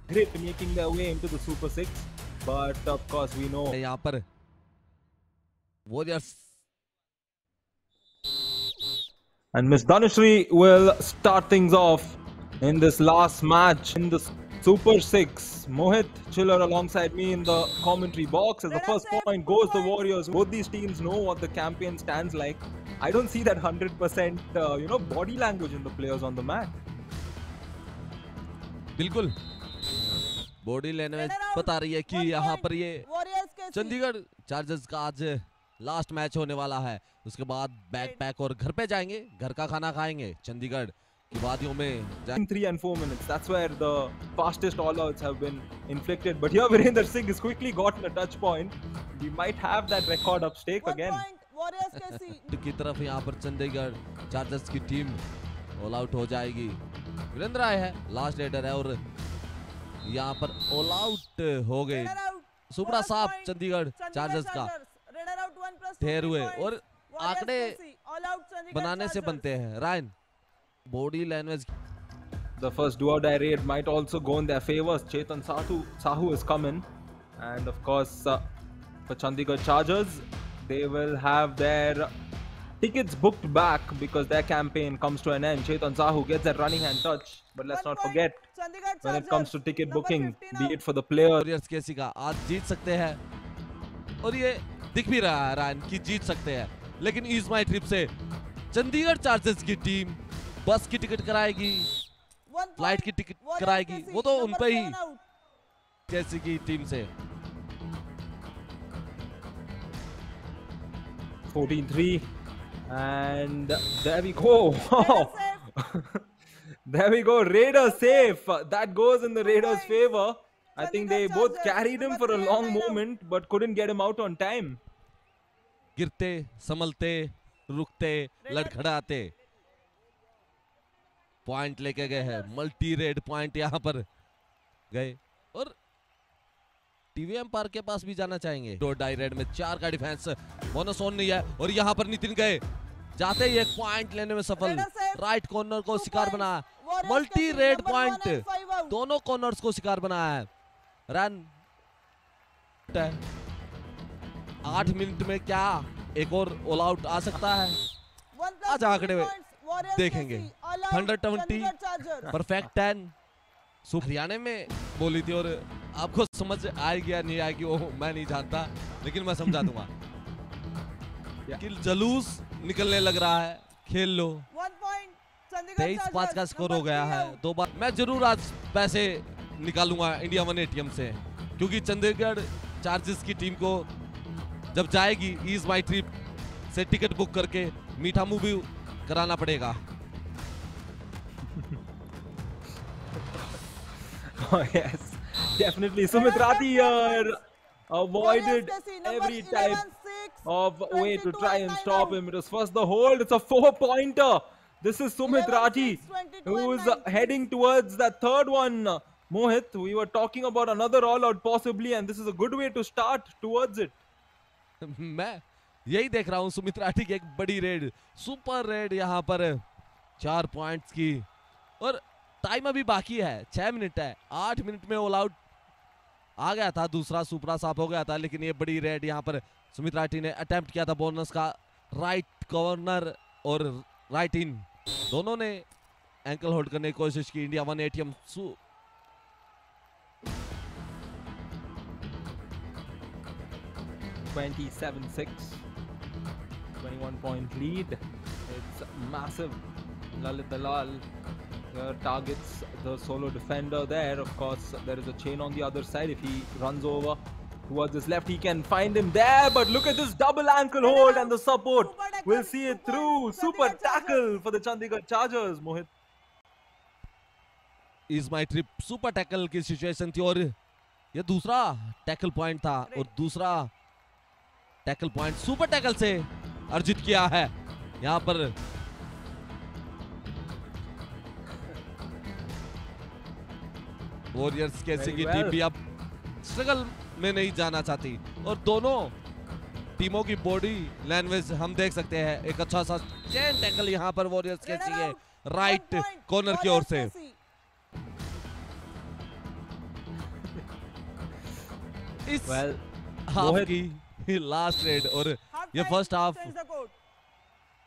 grip making their way into the Super 6, but of course we know यहाँ पर Warriors and Miss Dhanushri will start things off in this last match in the Super 6. Mohit Chiller alongside me in the commentary box. As the first point goes the Warriors. Both these teams know what the campaign stands like. I don't see that 100% body language in the players on the mat. बिल्कुल body language बता रही है कि यहाँ पर ये Chandigarh chargers का आज लास्ट मैच होने वाला है। उसके बाद बैग पैक और घर पे जाएंगे, घर का खाना खाएंगे, चंडीगढ़ की वादियों में। 3 and 4 minutes. That's where the fastest all-outs have been inflicted. But here Virender Singh has quickly gotten a touch point. We might have that record up stake again. की तरफ यहाँ पर चंडीगढ़ चार्जर्स की टीम ऑल आउट हो जाएगी। वीरेंद्र आए है, last raider है और यहाँ पर ऑल आउट हो गए। सुपड़ा साफ चंडीगढ़ चार्जर्स का ठहर हुए और आंकड़े बनाने से बनते हैं। Ryan body language The first do-or-die raid might also go in their favors. Chetan Sahu is coming, and of course for Chandigarh Chargers, they will have their tickets booked back because their campaign comes to an end. Chetan Sahu gets that running hand touch, but let's not forget when it comes to ticket booking, be it for the player. Warriors KC का आज जीत सकते हैं और ये दिख भी रहा है रायन कि जीत सकते हैं, लेकिन ईज माई ट्रिप से चंडीगढ़ चार्जर्स की टीम बस की टिकट कराएगी, फ्लाइट की टिकट कराएगी, वो तो उन पे ही केसी की टीम से। 14-3 and there we go. There we go. Raiders safe. That goes in the Raiders' favor. I think they both carried him for a long moment but couldn't get him out on time. गिरते, संभलते, रुकते, लड़खड़ाते point लेके गए हैं। Multi red point यहाँ पर गए और TVM park के पास भी जाना चाहेंगे। दो डाई रेड में 4 का डिफेंस, बोनस ऑन नहीं है और यहाँ पर नितिन गए, जाते ही एक पॉइंट लेने में सफल। राइट कॉर्नर को शिकार बनाया, मल्टी रेड पॉइंट, दोनों कॉर्नर्स को शिकार बनाया है। रन 8 मिनट में क्या एक और ऑल आउट आ सकता है? आज आंकड़े देखेंगे। थंडर 20, परफेक्ट 10 हरियाणा में बोली थी और आपको समझ आएगी या नहीं आएगी वो मैं नहीं जानता, लेकिन मैं समझा दूंगा कि जुलूस निकलने लग रहा है, खेल लो। 23-5 का स्कोर हो गया है। 2 बार मैं जरूर आज पैसे निकालूंगा इंडिया वन एटीएम से, क्योंकि चंडीगढ़ चार्जर्स की टीम को जब जाएगी ईज माई ट्रिप से टिकट बुक करके मीठा मुंह भी कराना पड़ेगा। Oh yes, definitely. Sumit Rathi avoided every type of way to try and stop him. It was first the hold. It's a 4-pointer. This is Sumit Rathi who's heading towards that third one. Mohit, we were talking about another all-out possibly, and this is a good way to start towards it. मैं यही देख रहा हूँ सुमित राठी की एक बड़ी red, super red यहाँ पर 4 पॉइंट्स की और टाइम अभी बाकी है, 6 मिनट है। 8 मिनट में ऑल आउट आ गया था, दूसरा सुपरा साफ हो गया था, लेकिन ये बड़ी रेड यहाँ पर सुमित राठी ने अटेम्प्ट किया था बोनस का। राइट कॉर्नर और राइट इन दोनों ने एंकल होल्ड करने की कोशिश की। India one ATM 27-6, 21-point lead. It's massive. Lalit Dalal targets the solo defender there. Of course, there is a chain on the other side. If he runs over towards his left, he can find him there. But look at this double ankle hold and the support. We'll see it through. Super tackle for the Chandigarh Chargers, Mohit. Is my trip super tackle की situation थी और ये दूसरा tackle point था और दूसरा tackle point super tackle से अर्जित किया है। यहाँ पर वॉरियर्स कैसे की टीम भी अब स्ट्रगल में नहीं जाना चाहती और दोनों टीमों की बॉडी लैंग्वेज हम देख सकते हैं। एक अच्छा सा चेन टैकल यहाँ पर वॉरियर्स कैसे है राइट कॉर्नर की ओर से। इस Well, हाफ की लास्ट रेड और ये फर्स्ट हाफ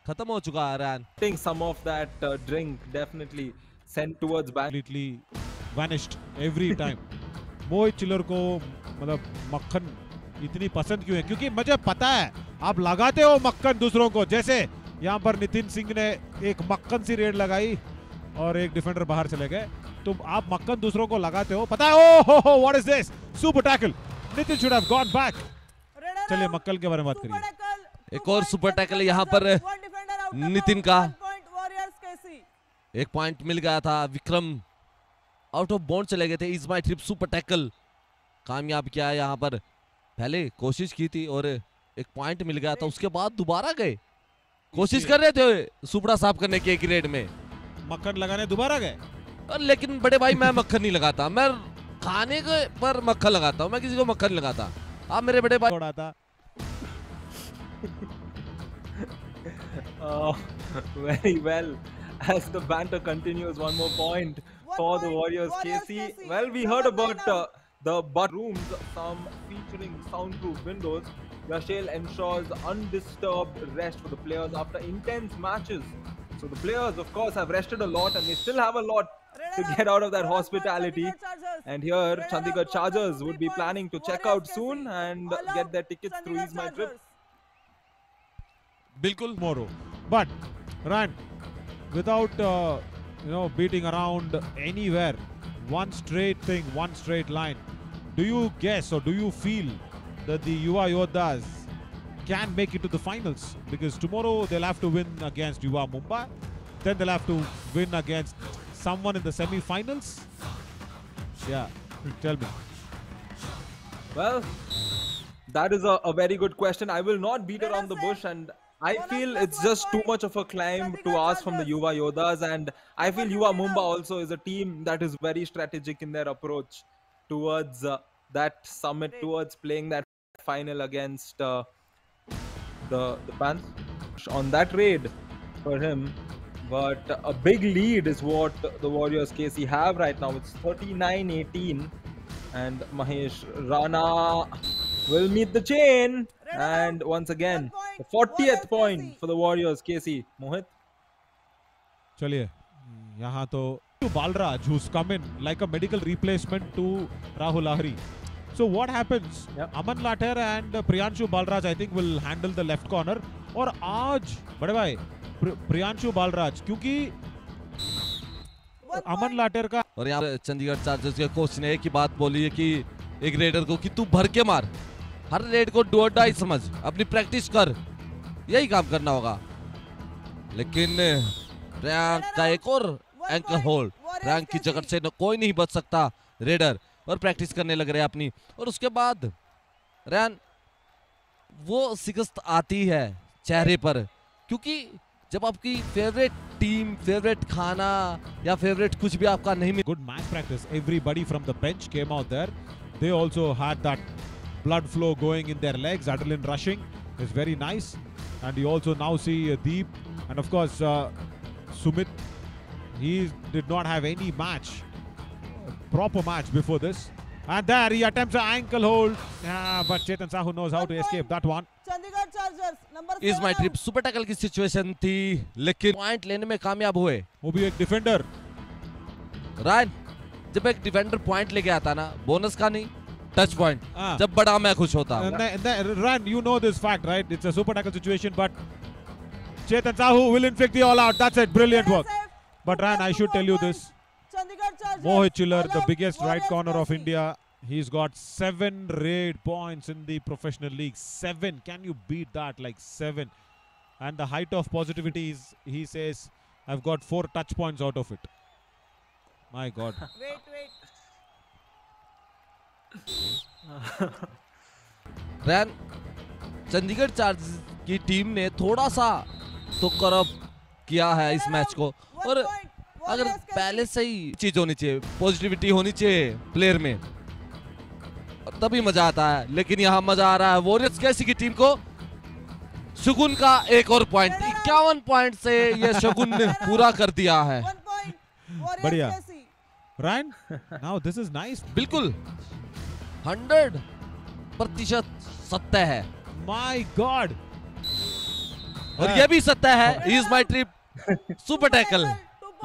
खत्म हो चुका है रैन। I think some of that drink definitely sent towards back. Completely vanished every time. मोहित चिल्लर को मतलब मक्खन इतनी पसंद क्यों है? क्योंकि मुझे पता है आप लगाते हो मक्खन दूसरों को, जैसे यहाँ पर नितिन सिंह ने एक मक्खन सी रेड लगाई और एक डिफेंडर बाहर चले गए। तो आप मक्खन दूसरों को लगाते हो, पता है? ओह हो what is this super tackle, Nitin should have gone back. चलिए मक्कल के बारे में बात करिए। एक और सुपर टैकल यहाँ पर नितिन का, एक पॉइंट मिल गया था। विक्रम आउट ऑफ बाउंड चले गए थे। Is my trip super tackle कामयाब किया है यहाँ पर। पहले कोशिश की थी और एक पॉइंट मिल गया था, उसके बाद दोबारा गए, कोशिश कर रहे थे सुपड़ा साफ करने की एक रेड में, मक्खन लगाने दोबारा गए। लेकिन बड़े भाई मैं मक्खन नहीं लगाता, मैं खाने के पर मक्खन लगाता हूँ, मैं किसी को मक्खन नहीं लगाता। आप मेरे बड़े भाई थोड़ा था। Very well. As the banter continues, one more point for the Warriors. KC. Well, we heard about the but rooms, some featuring soundproof windows. Yashel ensures undisturbed rest for the players after intense matches. So the players, of course, have rested a lot, and they still have a lot to get out of that hospitality. And here, Chandigarh Chargers would be planning to check out soon and get their tickets through Ease My Trip. बिल्कुल Tomorrow, but Ryan, without beating around anywhere, one straight thing, one straight line. Do you guess or do you feel that the Yuva Yodhas can make it to the finals? Because tomorrow they'll have to win against Yuva Mumbai, then they'll have to win against someone in the semi-finals. Yeah, tell me. Well, that is a very good question. I will not beat around the bush, and I feel it's just too much of a climb to ask from the Yuva Yodhas, and I feel Yuva Mumbai also is a team that is very strategic in their approach towards that summit, towards playing that final against the Panthers on that raid for him. But a big lead is what the Warriors KC have right now. It's 39-18, and Mahesh Rana will meet the chain. And once again, the 40th point for the Warriors KC. Mohit? चलिए यहाँ तो Balraj, who's come in like a medical replacement to Rahul Lahiri. So what happens? Yep. Aman Later and Priyanshu Balraj, I think, will handle the left corner. और आज बड़े भाई प्रियांशु बालराज, क्योंकि अमन लाटेर का। और यहाँ पे चंडीगढ़ चार्जर्स के कोच ने एक ही बात बोली है कि एक रेडर को कि तू भर के मार, हर रेड को डू और डाई समझ, अपनी प्रैक्टिस कर, यही काम करना होगा। लेकिन रैंक का एक और एंकल होल्ड, रैंक की जगह से कोई नहीं बच सकता रेडर, और प्रैक्टिस करने लग रहे हैं अपनी। और उसके बाद रैन वो शिकस्त आती है चेहरे पर, क्योंकि जब आपकी फेवरेट टीम, फेवरेट खाना या फेवरेट कुछ भी आपका नहीं मिल। Good match practice. Everybody from the bench came out there. They also had that blood flow going in their legs, adrenaline rushing. It's very nice. And you also now see Deep and of course Sumit. He did not have any match, proper match before this. And there he attempts an ankle hold. But Chetan Sahu knows how to escape that one. Chandigarh chargers number is my trip super tackle की situation थी, लेकिन point लेने में कामयाब हुए। वो भी एक डिफेंडर। रायन, जब एक डिफेंडर पॉइंट लेके आता ना, बोनस का नहीं, टच पॉइंट, जब बड़ा मैं खुश होता हूं। Ryan, you know this fact, right? It's a super tackle situation, but Chetan Sahu will inflict the all out. That's it, brilliant work. But Ryan, I should tell you this. Mohit Chillar, the biggest right corner of India, he's got 7 raid points in the professional league. 7. Can you beat that? Like 7. And the height of positivity is, he says, I've got 4 touch points out of it. My God. Wait. रैन, Chandigarh chargers की team ने थोड़ा सा तो करप किया है इस मैच को, और अगर पहले से ही चीज होनी चाहिए, पॉजिटिविटी होनी चाहिए प्लेयर में, तभी मजा आता है। लेकिन यहाँ मजा आ रहा है वॉरियर्स कैसी की टीम को। शगुन का एक और पॉइंट, 51 पॉइंट से ये शगुन ने पूरा कर दिया है। बढ़िया। Ryan, now this is nice. बिल्कुल 100 100% सत्य है। My God. और ये भी सत्य है, is my trip super tackle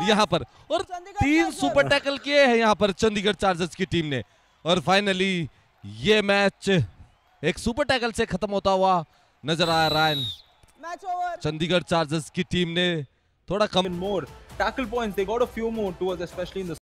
यहाँ पर, और 3 सुपर टैकल किए हैं यहाँ पर चंडीगढ़ चार्जर्स की टीम ने। और फाइनली ये मैच एक सुपर टैकल से खत्म होता हुआ नजर आ रहा है। चंडीगढ़ चार्जर्स की टीम ने थोड़ा कम more tackle points. They got a few more towards, especially in the